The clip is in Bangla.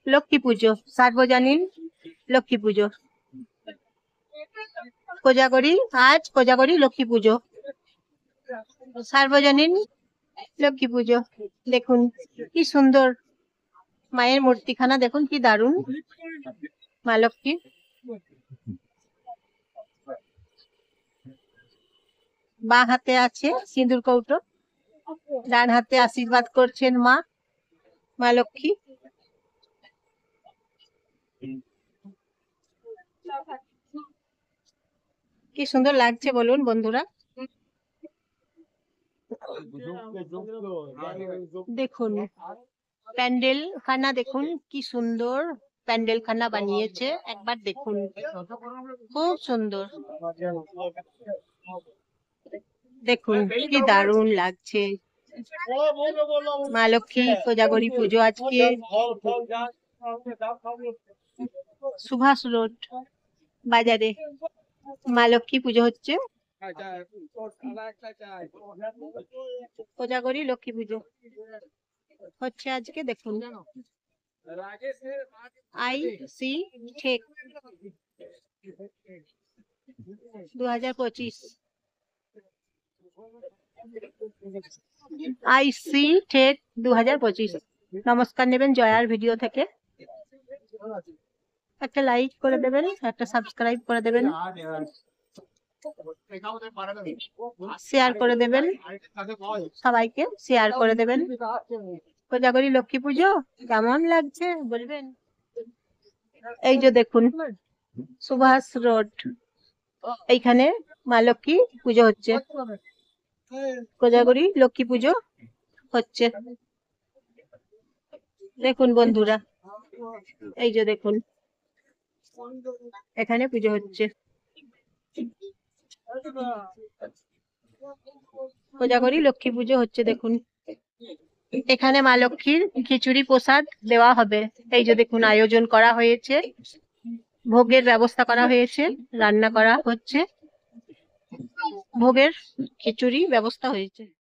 লক্ষ্মী পুজো, সার্বজনীন লক্ষ্মী পুজো। কোজাগরি, আজ কোজাগরি লক্ষ্মী পুজো, সার্বজনীন লক্ষ্মী পুজো। দেখুন কি সুন্দর মায়ের মূর্তিখানা, দেখুন কি দারুণ মা লক্ষ্মী। বাঁ হাতে আছে সিঁদুর কৌটো, ডান হাতে আশীর্বাদ করছেন মা, মা লক্ষ্মী। কি সুন্দর লাগছে বলুন বন্ধুরা। দেখুন প্যান্ডেল খানা, দেখুন কি সুন্দর প্যান্ডেল খানা বানিয়েছে, একবার দেখুন খুব সুন্দর। দেখুন কি দারুণ লাগছে। মা লক্ষ্মী কোজাগরি পুজো আজকে সুভাষ রোড বাজারে মা লক্ষ্মী পুজো হচ্ছে, কোজাগরি লক্ষ্মী পুজো হচ্ছে আজকে। দেখুন IC ঠেক 2025, IC ঠেক 2025। নমস্কার নেবেন জয়ার ভিডিও থেকে। একটা লাইক করে দেবেন, একটা সাবস্ক্রাইব করে দেবেন, শেয়ার করে দেবেন, সবাইকে শেয়ার করে দেবেন। কোজাগরি লক্ষ্মী পুজো কেমন লাগছে বলবেন। এই যে দেখুন সুভাষ রোড, এইখানে মা লক্ষ্মী পুজো হচ্ছে, কোজাগরি লক্ষ্মী পুজো হচ্ছে। দেখুন বন্ধুরা, এই যে দেখুন এখানে পুজো হচ্ছে, কোজাগরি লক্ষ্মী পুজো হচ্ছে। দেখুন এখানে মা লক্ষ্মীর খিচুড়ি প্রসাদ দেওয়া হবে। এই যে দেখুন আয়োজন করা হয়েছে, ভোগের ব্যবস্থা করা হয়েছে, রান্না করা হচ্ছে, ভোগের খিচুড়ি ব্যবস্থা হয়েছে।